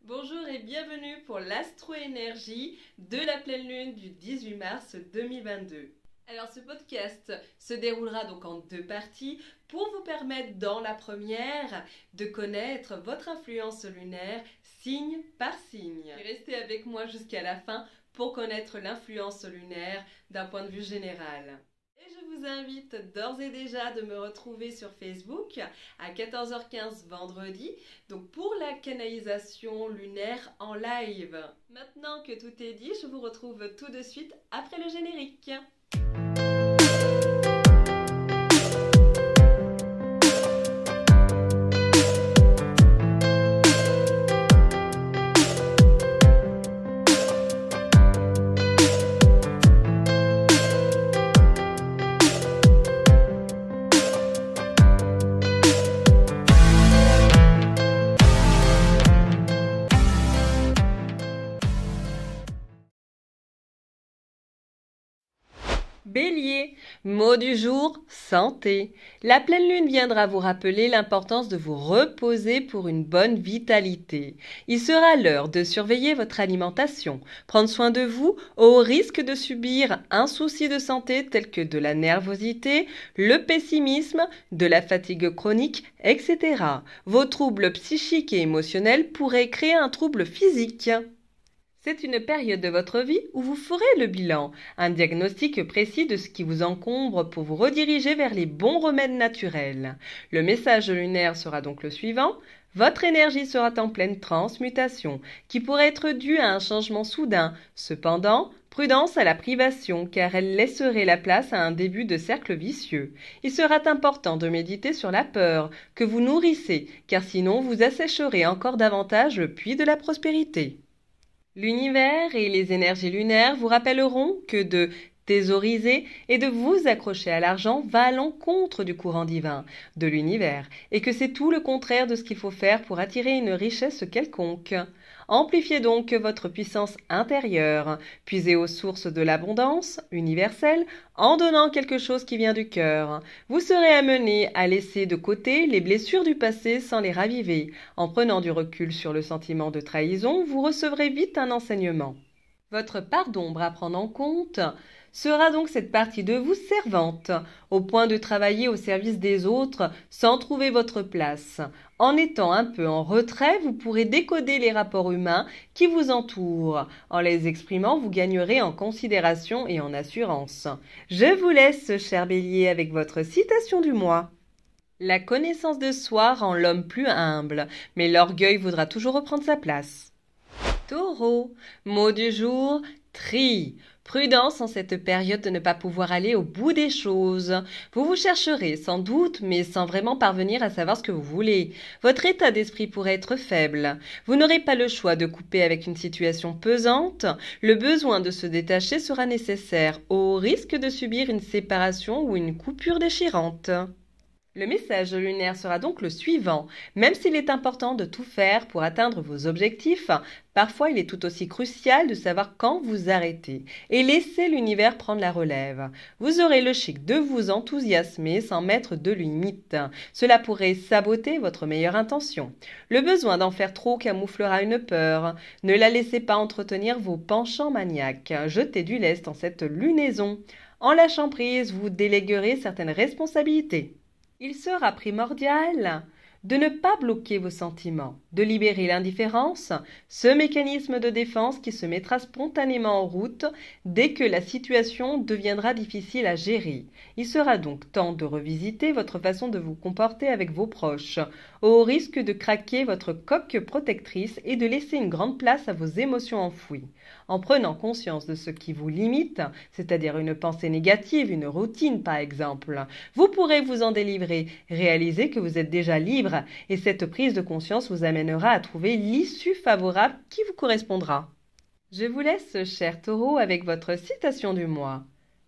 Bonjour et bienvenue pour l'astro-énergie de la pleine lune du 18 mars 2022. Alors ce podcast se déroulera donc en deux parties pour vous permettre dans la première de connaître votre influence lunaire signe par signe. Restez avec moi jusqu'à la fin pour connaître l'influence lunaire d'un point de vue général. Et je vous invite d'ores et déjà de me retrouver sur Facebook à 14h15 vendredi, donc pour la canalisation lunaire en live. Maintenant que tout est dit, je vous retrouve tout de suite après le générique. Bélier, mot du jour, santé. La pleine lune viendra vous rappeler l'importance de vous reposer pour une bonne vitalité. Il sera l'heure de surveiller votre alimentation, prendre soin de vous au risque de subir un souci de santé tel que de la nervosité, le pessimisme, de la fatigue chronique, etc. Vos troubles psychiques et émotionnels pourraient créer un trouble physique. C'est une période de votre vie où vous ferez le bilan, un diagnostic précis de ce qui vous encombre pour vous rediriger vers les bons remèdes naturels. Le message lunaire sera donc le suivant. Votre énergie sera en pleine transmutation, qui pourrait être due à un changement soudain. Cependant, prudence à la privation, car elle laisserait la place à un début de cercle vicieux. Il sera important de méditer sur la peur que vous nourrissez, car sinon vous assécherez encore davantage le puits de la prospérité. L'univers et les énergies lunaires vous rappelleront que de thésauriser et de vous accrocher à l'argent va à l'encontre du courant divin, de l'univers, et que c'est tout le contraire de ce qu'il faut faire pour attirer une richesse quelconque. Amplifiez donc votre puissance intérieure, puisez aux sources de l'abondance universelle en donnant quelque chose qui vient du cœur. Vous serez amené à laisser de côté les blessures du passé sans les raviver. En prenant du recul sur le sentiment de trahison, vous recevrez vite un enseignement. Votre part d'ombre à prendre en compte sera donc cette partie de vous servante, au point de travailler au service des autres sans trouver votre place. En étant un peu en retrait, vous pourrez décoder les rapports humains qui vous entourent. En les exprimant, vous gagnerez en considération et en assurance. Je vous laisse, cher Bélier, avec votre citation du mois. La connaissance de soi rend l'homme plus humble, mais l'orgueil voudra toujours reprendre sa place. Taureau, mot du jour, tri. Prudence en cette période de ne pas pouvoir aller au bout des choses. Vous vous chercherez sans doute, mais sans vraiment parvenir à savoir ce que vous voulez. Votre état d'esprit pourrait être faible. Vous n'aurez pas le choix de couper avec une situation pesante. Le besoin de se détacher sera nécessaire, au risque de subir une séparation ou une coupure déchirante. Le message lunaire sera donc le suivant. Même s'il est important de tout faire pour atteindre vos objectifs, parfois il est tout aussi crucial de savoir quand vous arrêter et laisser l'univers prendre la relève. Vous aurez le chic de vous enthousiasmer sans mettre de limites. Cela pourrait saboter votre meilleure intention. Le besoin d'en faire trop camouflera une peur. Ne la laissez pas entretenir vos penchants maniaques. Jetez du lest en cette lunaison. En lâchant prise, vous déléguerez certaines responsabilités. Il sera primordial de ne pas bloquer vos sentiments, de libérer l'indifférence, ce mécanisme de défense qui se mettra spontanément en route dès que la situation deviendra difficile à gérer. Il sera donc temps de revisiter votre façon de vous comporter avec vos proches, au risque de craquer votre coque protectrice et de laisser une grande place à vos émotions enfouies. En prenant conscience de ce qui vous limite, c'est-à-dire une pensée négative, une routine par exemple, vous pourrez vous en délivrer, réaliser que vous êtes déjà libre et cette prise de conscience vous amènera à trouver l'issue favorable qui vous correspondra. Je vous laisse, cher Taureau, avec votre citation du mois.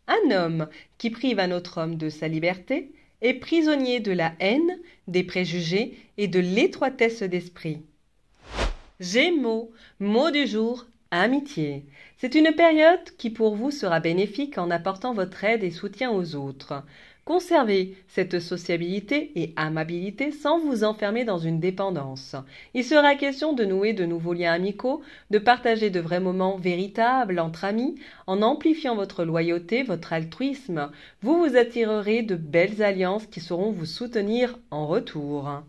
Un homme qui prive un autre homme de sa liberté est prisonnier de la haine, des préjugés et de l'étroitesse d'esprit. Gémeaux, mot du jour, amitié. C'est une période qui pour vous sera bénéfique en apportant votre aide et soutien aux autres. Conservez cette sociabilité et amabilité sans vous enfermer dans une dépendance. Il sera question de nouer de nouveaux liens amicaux, de partager de vrais moments véritables entre amis. En amplifiant votre loyauté, votre altruisme, vous vous attirerez de belles alliances qui sauront vous soutenir en retour.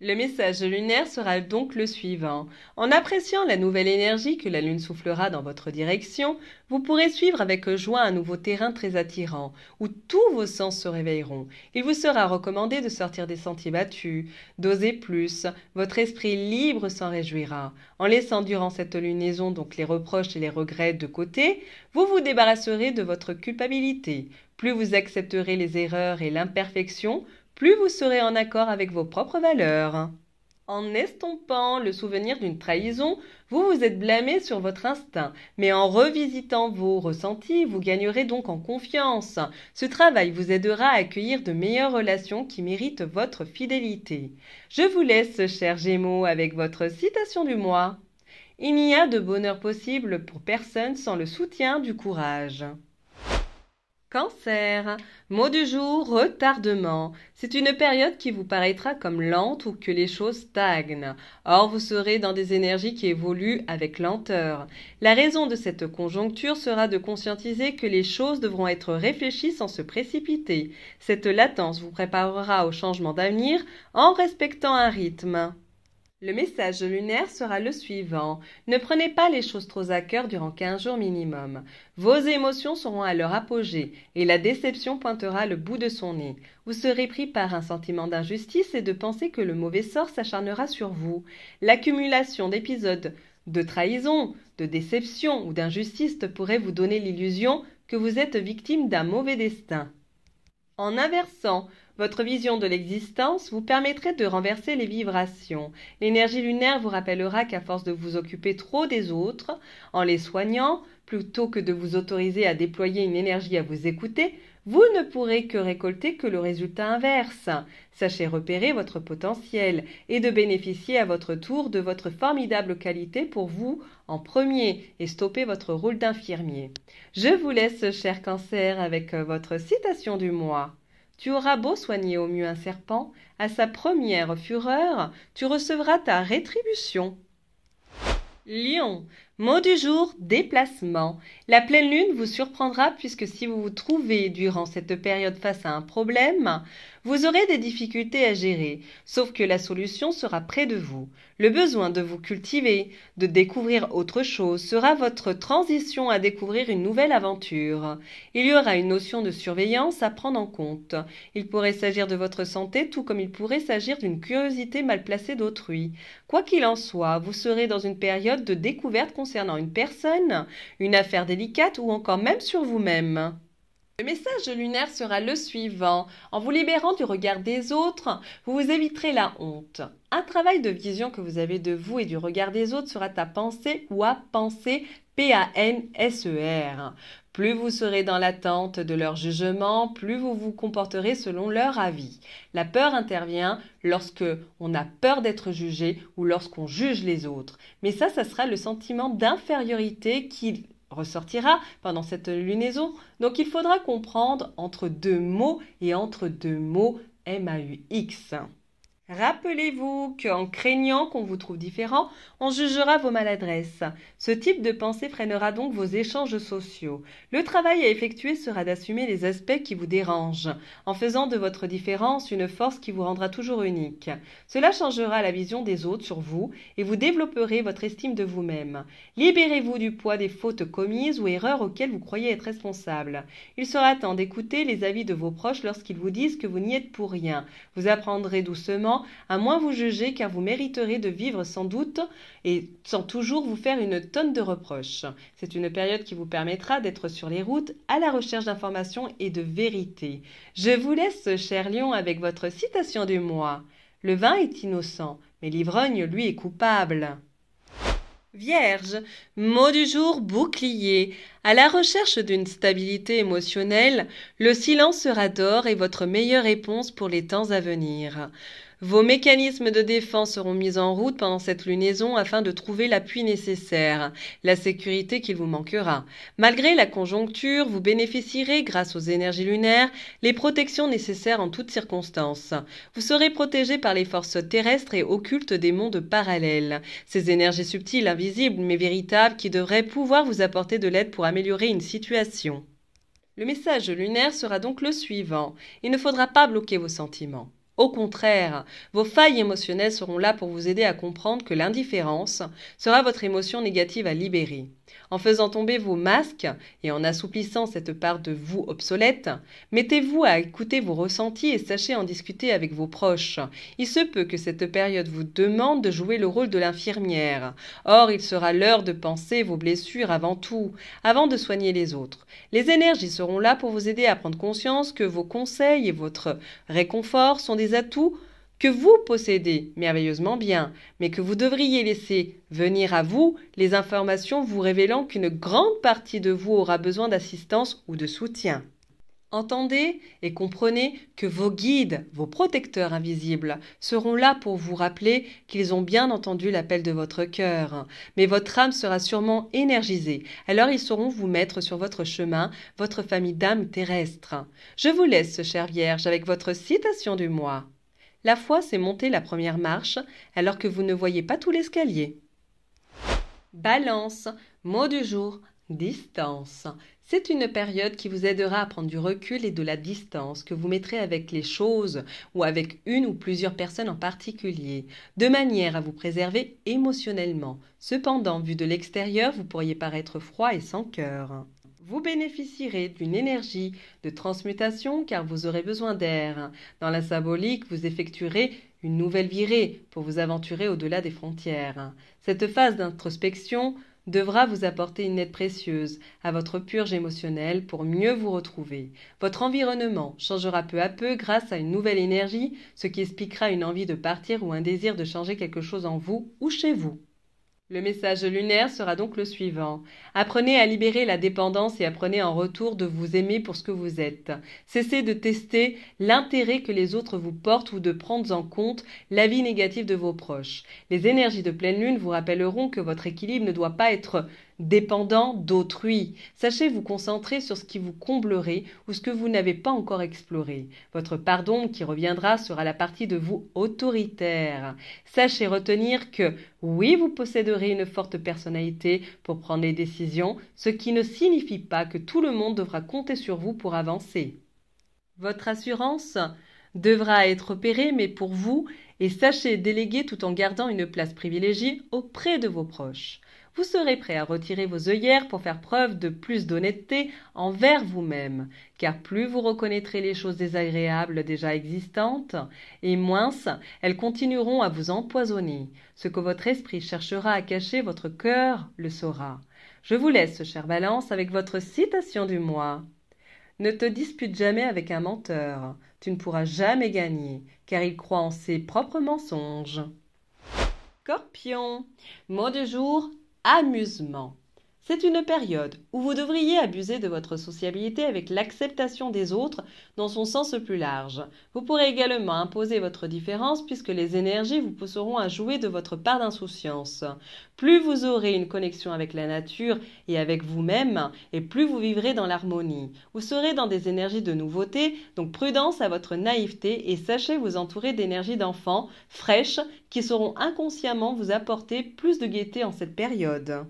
Le message lunaire sera donc le suivant. En appréciant la nouvelle énergie que la Lune soufflera dans votre direction, vous pourrez suivre avec joie un nouveau terrain très attirant, où tous vos sens se réveilleront. Il vous sera recommandé de sortir des sentiers battus, d'oser plus. Votre esprit libre s'en réjouira. En laissant durant cette lunaison donc les reproches et les regrets de côté, vous vous débarrasserez de votre culpabilité. Plus vous accepterez les erreurs et l'imperfection, plus vous serez en accord avec vos propres valeurs. En estompant le souvenir d'une trahison, vous vous êtes blâmé sur votre instinct, mais en revisitant vos ressentis, vous gagnerez donc en confiance. Ce travail vous aidera à accueillir de meilleures relations qui méritent votre fidélité. Je vous laisse, chers Gémeaux, avec votre citation du mois. Il n'y a de bonheur possible pour personne sans le soutien du courage. Cancer. Mot du jour, retardement. C'est une période qui vous paraîtra comme lente ou que les choses stagnent. Or, vous serez dans des énergies qui évoluent avec lenteur. La raison de cette conjoncture sera de conscientiser que les choses devront être réfléchies sans se précipiter. Cette latence vous préparera au changement d'avenir en respectant un rythme. Le message lunaire sera le suivant. Ne prenez pas les choses trop à cœur durant 15 jours minimum. Vos émotions seront à leur apogée et la déception pointera le bout de son nez. Vous serez pris par un sentiment d'injustice et de penser que le mauvais sort s'acharnera sur vous. L'accumulation d'épisodes de trahison, de déception ou d'injustice pourrait vous donner l'illusion que vous êtes victime d'un mauvais destin. En inversant votre vision de l'existence vous permettrait de renverser les vibrations. L'énergie lunaire vous rappellera qu'à force de vous occuper trop des autres, en les soignant, plutôt que de vous autoriser à déployer une énergie à vous écouter, vous ne pourrez que récolter que le résultat inverse. Sachez repérer votre potentiel et de bénéficier à votre tour de votre formidable qualité pour vous en premier et stopper votre rôle d'infirmier. Je vous laisse, cher Cancer, avec votre citation du mois. Tu auras beau soigner au mieux un serpent, à sa première fureur, tu recevras ta rétribution. Lion. Mot du jour, déplacement. La pleine lune vous surprendra puisque si vous vous trouvez durant cette période face à un problème, vous aurez des difficultés à gérer, sauf que la solution sera près de vous. Le besoin de vous cultiver, de découvrir autre chose sera votre transition à découvrir une nouvelle aventure. Il y aura une notion de surveillance à prendre en compte. Il pourrait s'agir de votre santé tout comme il pourrait s'agir d'une curiosité mal placée d'autrui. Quoi qu'il en soit, vous serez dans une période de découverte concernant une personne, une affaire délicate ou encore même sur vous-même. Le message lunaire sera le suivant. En vous libérant du regard des autres, vous vous éviterez la honte. Un travail de vision que vous avez de vous et du regard des autres sera à penser ou à penser, P-A-N-S-E-R. Plus vous serez dans l'attente de leur jugement, plus vous vous comporterez selon leur avis. La peur intervient lorsque on a peur d'être jugé ou lorsqu'on juge les autres. Mais ça sera le sentiment d'infériorité qui ressortira pendant cette lunaison. Donc il faudra comprendre entre deux mots et entre deux mots M-A-U-X. Rappelez-vous qu'en craignant qu'on vous trouve différent, on jugera vos maladresses. Ce type de pensée freinera donc vos échanges sociaux. Le travail à effectuer sera d'assumer les aspects qui vous dérangent, en faisant de votre différence une force qui vous rendra toujours unique. Cela changera la vision des autres sur vous et vous développerez votre estime de vous-même. Libérez-vous du poids des fautes commises ou erreurs auxquelles vous croyez être responsable. Il sera temps d'écouter les avis de vos proches lorsqu'ils vous disent que vous n'y êtes pour rien. Vous apprendrez doucement à moins vous juger car vous mériterez de vivre sans doute et sans toujours vous faire une tonne de reproches. C'est une période qui vous permettra d'être sur les routes à la recherche d'informations et de vérité. Je vous laisse, cher Lion, avec votre citation du mois. Le vin est innocent, mais l'ivrogne, lui, est coupable. Vierge, mot du jour, bouclier. À la recherche d'une stabilité émotionnelle, le silence sera d'or et votre meilleure réponse pour les temps à venir. Vos mécanismes de défense seront mis en route pendant cette lunaison afin de trouver l'appui nécessaire, la sécurité qu'il vous manquera. Malgré la conjoncture, vous bénéficierez, grâce aux énergies lunaires, les protections nécessaires en toutes circonstances. Vous serez protégé par les forces terrestres et occultes des mondes parallèles. Ces énergies subtiles, invisibles mais véritables qui devraient pouvoir vous apporter de l'aide pour améliorer une situation. Le message lunaire sera donc le suivant. Il ne faudra pas bloquer vos sentiments. Au contraire, vos failles émotionnelles seront là pour vous aider à comprendre que l'indifférence sera votre émotion négative à libérer. En faisant tomber vos masques et en assouplissant cette part de vous obsolète, mettez-vous à écouter vos ressentis et sachez en discuter avec vos proches. Il se peut que cette période vous demande de jouer le rôle de l'infirmière. Or, il sera l'heure de penser vos blessures avant tout, avant de soigner les autres. Les énergies seront là pour vous aider à prendre conscience que vos conseils et votre réconfort sont des atouts que vous possédez merveilleusement bien, mais que vous devriez laisser venir à vous les informations vous révélant qu'une grande partie de vous aura besoin d'assistance ou de soutien. Entendez et comprenez que vos guides, vos protecteurs invisibles, seront là pour vous rappeler qu'ils ont bien entendu l'appel de votre cœur. Mais votre âme sera sûrement énergisée, alors ils sauront vous mettre sur votre chemin, votre famille d'âmes terrestres. Je vous laisse, chère Vierge, avec votre citation du mois. La foi, c'est monter la première marche alors que vous ne voyez pas tout l'escalier. Balance, mot du jour, distance. C'est une période qui vous aidera à prendre du recul et de la distance que vous mettrez avec les choses ou avec une ou plusieurs personnes en particulier, de manière à vous préserver émotionnellement. Cependant, vu de l'extérieur, vous pourriez paraître froid et sans cœur. Vous bénéficierez d'une énergie de transmutation car vous aurez besoin d'air. Dans la symbolique, vous effectuerez une nouvelle virée pour vous aventurer au-delà des frontières. Cette phase d'introspection devra vous apporter une aide précieuse à votre purge émotionnelle pour mieux vous retrouver. Votre environnement changera peu à peu grâce à une nouvelle énergie, ce qui expliquera une envie de partir ou un désir de changer quelque chose en vous ou chez vous. Le message lunaire sera donc le suivant. Apprenez à libérer la dépendance et apprenez en retour de vous aimer pour ce que vous êtes. Cessez de tester l'intérêt que les autres vous portent ou de prendre en compte l'avis négatif de vos proches. Les énergies de pleine lune vous rappelleront que votre équilibre ne doit pas être dépendant d'autrui. Sachez vous concentrer sur ce qui vous comblerait ou ce que vous n'avez pas encore exploré. Votre pardon qui reviendra sera la partie de vous autoritaire. Sachez retenir que oui, vous posséderez une forte personnalité pour prendre les décisions, ce qui ne signifie pas que tout le monde devra compter sur vous pour avancer. Votre assurance devra être opérée, mais pour vous, et sachez déléguer tout en gardant une place privilégiée auprès de vos proches. Vous serez prêt à retirer vos œillères pour faire preuve de plus d'honnêteté envers vous-même, car plus vous reconnaîtrez les choses désagréables déjà existantes, et moins elles continueront à vous empoisonner. Ce que votre esprit cherchera à cacher, votre cœur le saura. Je vous laisse, chère Balance, avec votre citation du mois. Ne te dispute jamais avec un menteur, tu ne pourras jamais gagner, car il croit en ses propres mensonges. Scorpion, mot du jour, amusement. C'est une période où vous devriez abuser de votre sociabilité avec l'acceptation des autres dans son sens le plus large. Vous pourrez également imposer votre différence puisque les énergies vous pousseront à jouer de votre part d'insouciance. Plus vous aurez une connexion avec la nature et avec vous-même, et plus vous vivrez dans l'harmonie. Vous serez dans des énergies de nouveauté, donc prudence à votre naïveté et sachez vous entourer d'énergies d'enfants fraîches qui sauront inconsciemment vous apporter plus de gaieté en cette période.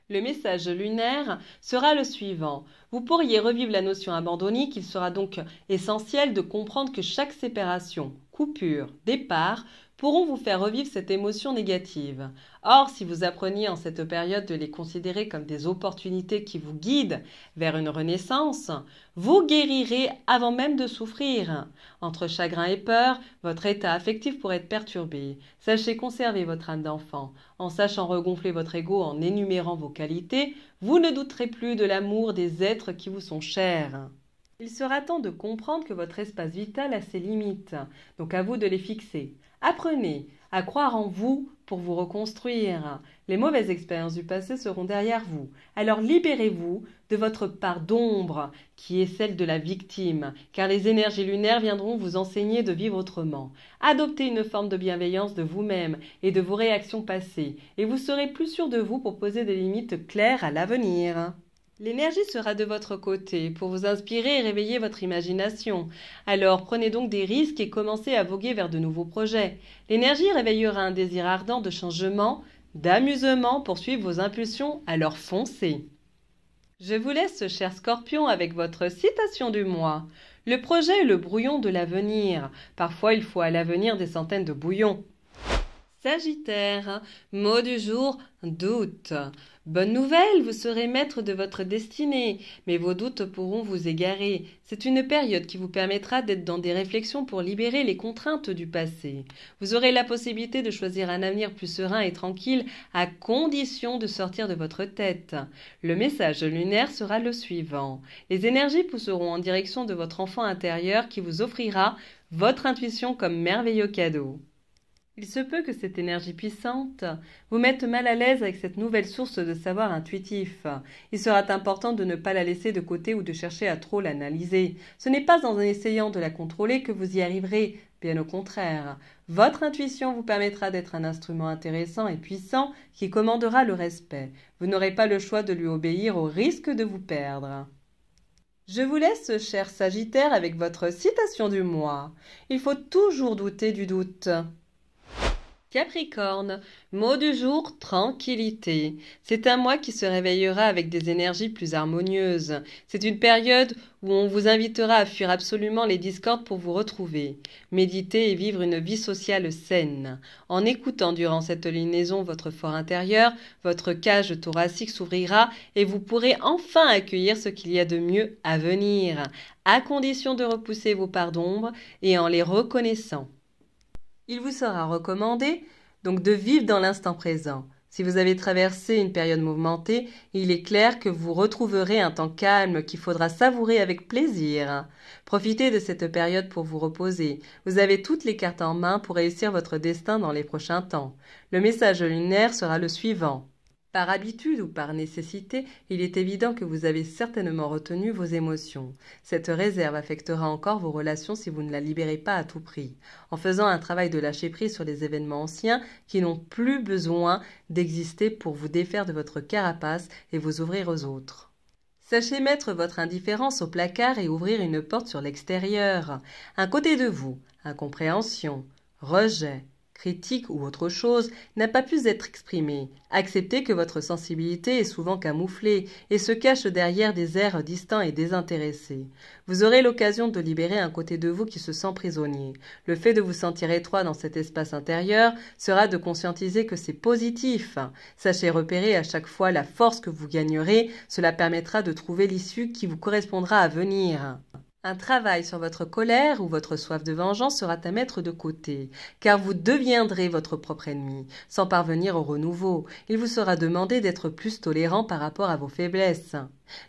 Le message lunaire sera le suivant. Vous pourriez revivre la notion abandonnée qu'il sera donc essentiel de comprendre que chaque séparation, coupure, départ pourront vous faire revivre cette émotion négative. Or, si vous appreniez en cette période de les considérer comme des opportunités qui vous guident vers une renaissance, vous guérirez avant même de souffrir. Entre chagrin et peur, votre état affectif pourrait être perturbé. Sachez conserver votre âme d'enfant. En sachant regonfler votre ego en énumérant vos qualités, vous ne douterez plus de l'amour des êtres qui vous sont chers. Il sera temps de comprendre que votre espace vital a ses limites, donc à vous de les fixer. Apprenez à croire en vous pour vous reconstruire. Les mauvaises expériences du passé seront derrière vous. Alors libérez-vous de votre part d'ombre qui est celle de la victime, car les énergies lunaires viendront vous enseigner de vivre autrement. Adoptez une forme de bienveillance de vous-même et de vos réactions passées, et vous serez plus sûr de vous pour poser des limites claires à l'avenir. L'énergie sera de votre côté pour vous inspirer et réveiller votre imagination. Alors prenez donc des risques et commencez à voguer vers de nouveaux projets. L'énergie réveillera un désir ardent de changement, d'amusement pour suivre vos impulsions, alors foncez. Je vous laisse, cher Scorpion, avec votre citation du mois. Le projet est le brouillon de l'avenir. Parfois, il faut à l'avenir des centaines de bouillons. Sagittaire, mot du jour, doute. Bonne nouvelle, vous serez maître de votre destinée, mais vos doutes pourront vous égarer. C'est une période qui vous permettra d'être dans des réflexions pour libérer les contraintes du passé. Vous aurez la possibilité de choisir un avenir plus serein et tranquille à condition de sortir de votre tête. Le message lunaire sera le suivant. Les énergies pousseront en direction de votre enfant intérieur qui vous offrira votre intuition comme merveilleux cadeau. Il se peut que cette énergie puissante vous mette mal à l'aise avec cette nouvelle source de savoir intuitif. Il sera important de ne pas la laisser de côté ou de chercher à trop l'analyser. Ce n'est pas en essayant de la contrôler que vous y arriverez, bien au contraire. Votre intuition vous permettra d'être un instrument intéressant et puissant qui commandera le respect. Vous n'aurez pas le choix de lui obéir au risque de vous perdre. Je vous laisse, cher Sagittaire, avec votre citation du mois. Il faut toujours douter du doute. Capricorne, mot du jour, tranquillité. C'est un mois qui se réveillera avec des énergies plus harmonieuses. C'est une période où on vous invitera à fuir absolument les discordes pour vous retrouver. Méditer et vivre une vie sociale saine. En écoutant durant cette lunaison votre fort intérieur, votre cage thoracique s'ouvrira et vous pourrez enfin accueillir ce qu'il y a de mieux à venir, à condition de repousser vos parts d'ombre et en les reconnaissant. Il vous sera recommandé donc de vivre dans l'instant présent. Si vous avez traversé une période mouvementée, il est clair que vous retrouverez un temps calme qu'il faudra savourer avec plaisir. Profitez de cette période pour vous reposer. Vous avez toutes les cartes en main pour réussir votre destin dans les prochains temps. Le message lunaire sera le suivant. Par habitude ou par nécessité, il est évident que vous avez certainement retenu vos émotions. Cette réserve affectera encore vos relations si vous ne la libérez pas à tout prix, en faisant un travail de lâcher prise sur les événements anciens qui n'ont plus besoin d'exister pour vous défaire de votre carapace et vous ouvrir aux autres. Sachez mettre votre indifférence au placard et ouvrir une porte sur l'extérieur. Un côté de vous, incompréhension, rejet, critique ou autre chose, n'a pas pu être exprimé. Acceptez que votre sensibilité est souvent camouflée et se cache derrière des airs distants et désintéressés. Vous aurez l'occasion de libérer un côté de vous qui se sent prisonnier. Le fait de vous sentir étroit dans cet espace intérieur sera de conscientiser que c'est positif. Sachez repérer à chaque fois la force que vous gagnerez, cela permettra de trouver l'issue qui vous correspondra à venir. Un travail sur votre colère ou votre soif de vengeance sera à mettre de côté, car vous deviendrez votre propre ennemi, sans parvenir au renouveau. Il vous sera demandé d'être plus tolérant par rapport à vos faiblesses.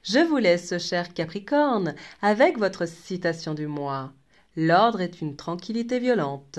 Je vous laisse, cher Capricorne, avec votre citation du mois. L'ordre est une tranquillité violente.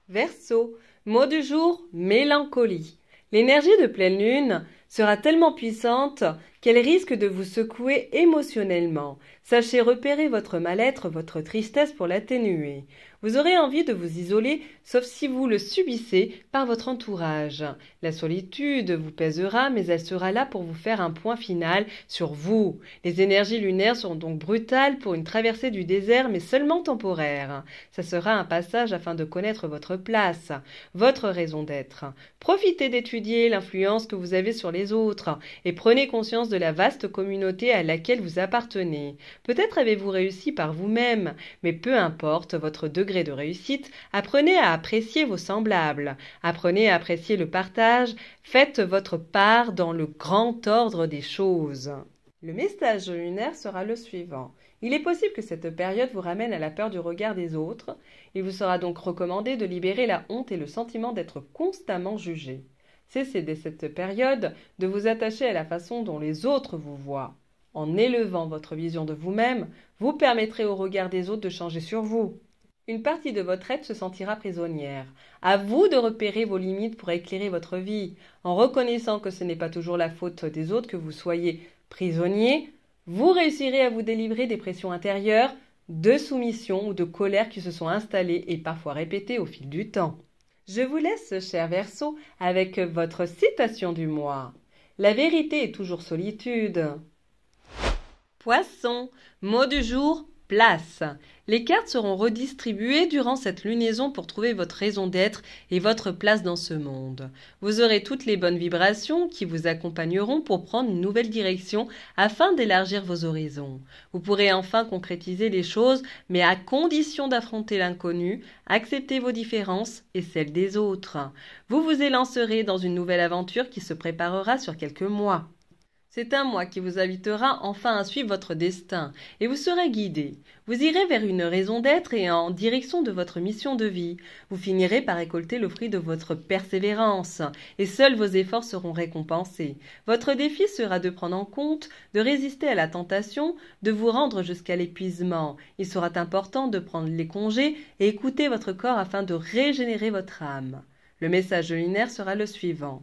Verseau, mot du jour, mélancolie. L'énergie de pleine lune sera tellement puissante qu'elle risque de vous secouer émotionnellement. Sachez repérer votre mal-être, votre tristesse pour l'atténuer. Vous aurez envie de vous isoler, sauf si vous le subissez par votre entourage. La solitude vous pèsera, mais elle sera là pour vous faire un point final sur vous. Les énergies lunaires seront donc brutales pour une traversée du désert, mais seulement temporaire. Ça sera un passage afin de connaître votre place, votre raison d'être. Profitez d'étudier l'influence que vous avez sur les autres et prenez conscience de la vaste communauté à laquelle vous appartenez. Peut-être avez-vous réussi par vous-même, mais peu importe votre degré de réussite, apprenez à apprécier vos semblables, apprenez à apprécier le partage, faites votre part dans le grand ordre des choses. Le message lunaire sera le suivant. Il est possible que cette période vous ramène à la peur du regard des autres. Il vous sera donc recommandé de libérer la honte et le sentiment d'être constamment jugé. Cessez dès cette période de vous attacher à la façon dont les autres vous voient. En élevant votre vision de vous-même, vous permettrez au regard des autres de changer sur vous. Une partie de votre être se sentira prisonnière. À vous de repérer vos limites pour éclairer votre vie. En reconnaissant que ce n'est pas toujours la faute des autres que vous soyez prisonnier, vous réussirez à vous délivrer des pressions intérieures, de soumission ou de colère qui se sont installées et parfois répétées au fil du temps. Je vous laisse, cher Verseau, avec votre citation du mois. La vérité est toujours solitude. Poisson, mot du jour, place. Les cartes seront redistribuées durant cette lunaison pour trouver votre raison d'être et votre place dans ce monde. Vous aurez toutes les bonnes vibrations qui vous accompagneront pour prendre une nouvelle direction afin d'élargir vos horizons. Vous pourrez enfin concrétiser les choses, mais à condition d'affronter l'inconnu, accepter vos différences et celles des autres. Vous vous élancerez dans une nouvelle aventure qui se préparera sur quelques mois. C'est un mois qui vous invitera enfin à suivre votre destin et vous serez guidé. Vous irez vers une raison d'être et en direction de votre mission de vie. Vous finirez par récolter le fruit de votre persévérance et seuls vos efforts seront récompensés. Votre défi sera de prendre en compte, de résister à la tentation, de vous rendre jusqu'à l'épuisement. Il sera important de prendre les congés et écouter votre corps afin de régénérer votre âme. Le message lunaire sera le suivant.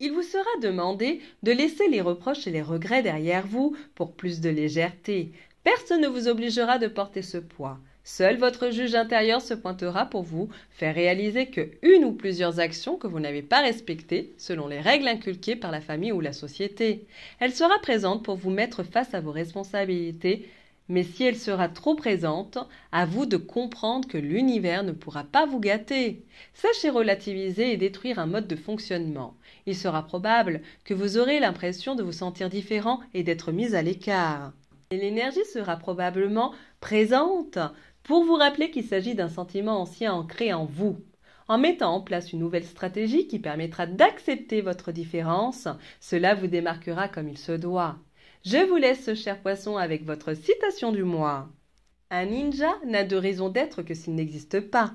Il vous sera demandé de laisser les reproches et les regrets derrière vous pour plus de légèreté. Personne ne vous obligera de porter ce poids. Seul votre juge intérieur se pointera pour vous faire réaliser que une ou plusieurs actions que vous n'avez pas respectées selon les règles inculquées par la famille ou la société. Elle sera présente pour vous mettre face à vos responsabilités, mais si elle sera trop présente, à vous de comprendre que l'univers ne pourra pas vous gâter. Sachez relativiser et détruire un mode de fonctionnement. Il sera probable que vous aurez l'impression de vous sentir différent et d'être mis à l'écart. Et l'énergie sera probablement présente pour vous rappeler qu'il s'agit d'un sentiment ancien ancré en vous. En mettant en place une nouvelle stratégie qui permettra d'accepter votre différence, cela vous démarquera comme il se doit. Je vous laisse, cher poisson, avec votre citation du mois. Un ninja n'a de raison d'être que s'il n'existe pas.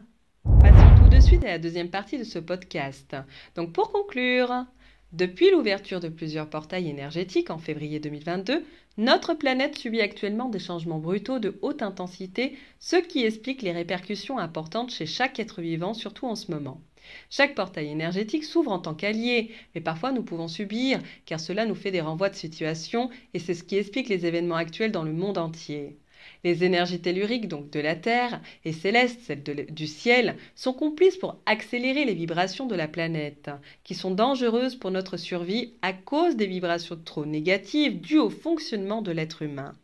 Passons tout de suite à la deuxième partie de ce podcast. Donc pour conclure, depuis l'ouverture de plusieurs portails énergétiques en février 2022, notre planète subit actuellement des changements brutaux de haute intensité, ce qui explique les répercussions importantes chez chaque être vivant, surtout en ce moment. Chaque portail énergétique s'ouvre en tant qu'allié, mais parfois nous pouvons subir, car cela nous fait des renvois de situation, et c'est ce qui explique les événements actuels dans le monde entier. Les énergies telluriques, donc de la Terre, et célestes, celles du ciel, sont complices pour accélérer les vibrations de la planète, qui sont dangereuses pour notre survie à cause des vibrations trop négatives dues au fonctionnement de l'être humain.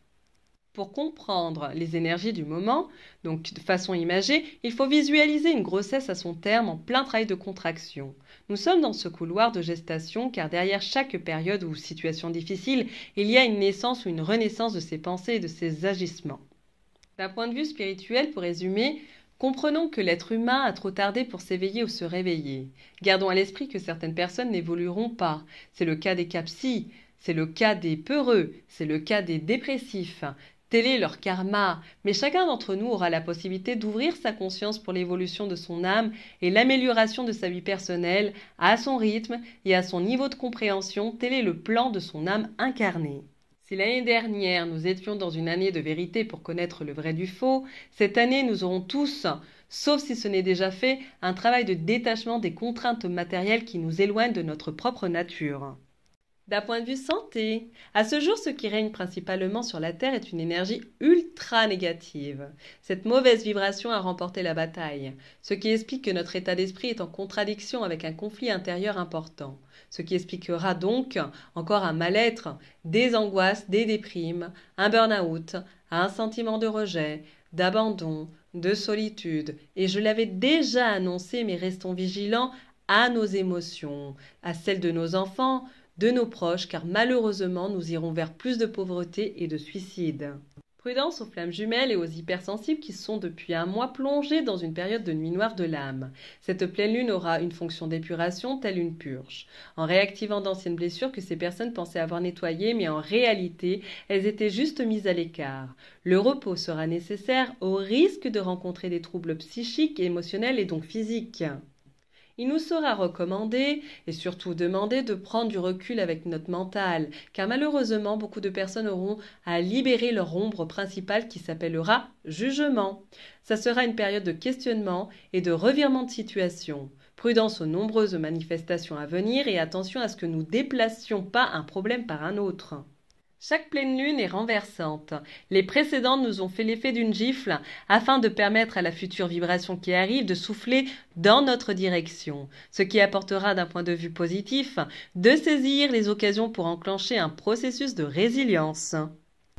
Pour comprendre les énergies du moment, donc de façon imagée, il faut visualiser une grossesse à son terme en plein travail de contraction. Nous sommes dans ce couloir de gestation car derrière chaque période ou situation difficile, il y a une naissance ou une renaissance de ses pensées et de ses agissements. D'un point de vue spirituel, pour résumer, comprenons que l'être humain a trop tardé pour s'éveiller ou se réveiller. Gardons à l'esprit que certaines personnes n'évolueront pas. C'est le cas des capsis, c'est le cas des peureux, c'est le cas des dépressifs. Tel est leur karma, mais chacun d'entre nous aura la possibilité d'ouvrir sa conscience pour l'évolution de son âme et l'amélioration de sa vie personnelle à son rythme et à son niveau de compréhension. Tel est le plan de son âme incarnée. Si l'année dernière nous étions dans une année de vérité pour connaître le vrai du faux, cette année nous aurons tous, sauf si ce n'est déjà fait, un travail de détachement des contraintes matérielles qui nous éloignent de notre propre nature. D'un point de vue santé, à ce jour, ce qui règne principalement sur la Terre est une énergie ultra négative. Cette mauvaise vibration a remporté la bataille, ce qui explique que notre état d'esprit est en contradiction avec un conflit intérieur important, ce qui expliquera donc encore un mal-être, des angoisses, des déprimes, un burn-out, un sentiment de rejet, d'abandon, de solitude. Et je l'avais déjà annoncé, mais restons vigilants à nos émotions, à celles de nos enfants, de nos proches, car malheureusement nous irons vers plus de pauvreté et de suicide. Prudence aux flammes jumelles et aux hypersensibles qui sont depuis un mois plongés dans une période de nuit noire de l'âme. Cette pleine lune aura une fonction d'épuration telle une purge, en réactivant d'anciennes blessures que ces personnes pensaient avoir nettoyées, mais en réalité elles étaient juste mises à l'écart. Le repos sera nécessaire au risque de rencontrer des troubles psychiques, émotionnels et donc physiques. Il nous sera recommandé et surtout demandé de prendre du recul avec notre mental, car malheureusement, beaucoup de personnes auront à libérer leur ombre principale qui s'appellera jugement. Ça sera une période de questionnement et de revirement de situation. Prudence aux nombreuses manifestations à venir et attention à ce que nous déplacions pas un problème par un autre. Chaque pleine lune est renversante. Les précédentes nous ont fait l'effet d'une gifle afin de permettre à la future vibration qui arrive de souffler dans notre direction, ce qui apportera d'un point de vue positif de saisir les occasions pour enclencher un processus de résilience.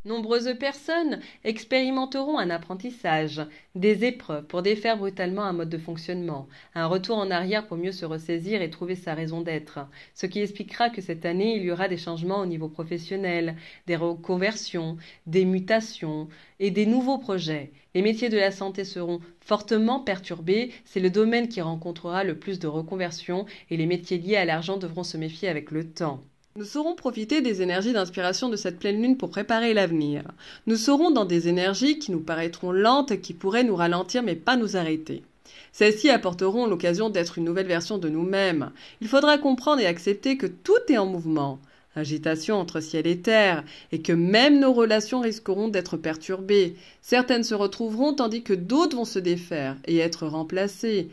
Nombreuses personnes expérimenteront un apprentissage, des épreuves pour défaire brutalement un mode de fonctionnement, un retour en arrière pour mieux se ressaisir et trouver sa raison d'être, ce qui expliquera que cette année il y aura des changements au niveau professionnel, des reconversions, des mutations et des nouveaux projets. Les métiers de la santé seront fortement perturbés, c'est le domaine qui rencontrera le plus de reconversions et les métiers liés à l'argent devront se méfier avec le temps. Nous saurons profiter des énergies d'inspiration de cette pleine lune pour préparer l'avenir. Nous serons dans des énergies qui nous paraîtront lentes et qui pourraient nous ralentir mais pas nous arrêter. Celles-ci apporteront l'occasion d'être une nouvelle version de nous-mêmes. Il faudra comprendre et accepter que tout est en mouvement, agitation entre ciel et terre, et que même nos relations risqueront d'être perturbées. Certaines se retrouveront tandis que d'autres vont se défaire et être remplacées.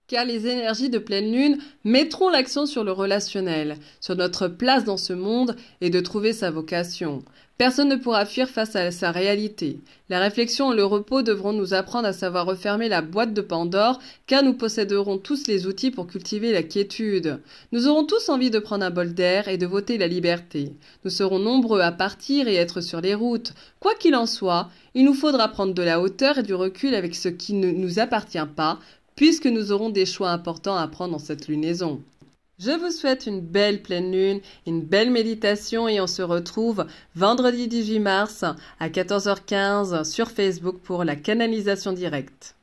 Car les énergies de pleine lune mettront l'accent sur le relationnel, sur notre place dans ce monde et de trouver sa vocation. Personne ne pourra fuir face à sa réalité. La réflexion et le repos devront nous apprendre à savoir refermer la boîte de Pandore, car nous posséderons tous les outils pour cultiver la quiétude. Nous aurons tous envie de prendre un bol d'air et de voter la liberté. Nous serons nombreux à partir et être sur les routes. Quoi qu'il en soit, il nous faudra prendre de la hauteur et du recul avec ce qui ne nous appartient pas, puisque nous aurons des choix importants à prendre dans cette lunaison. Je vous souhaite une belle pleine lune, une belle méditation et on se retrouve vendredi 18 mars à 14h15 sur Facebook pour la canalisation directe.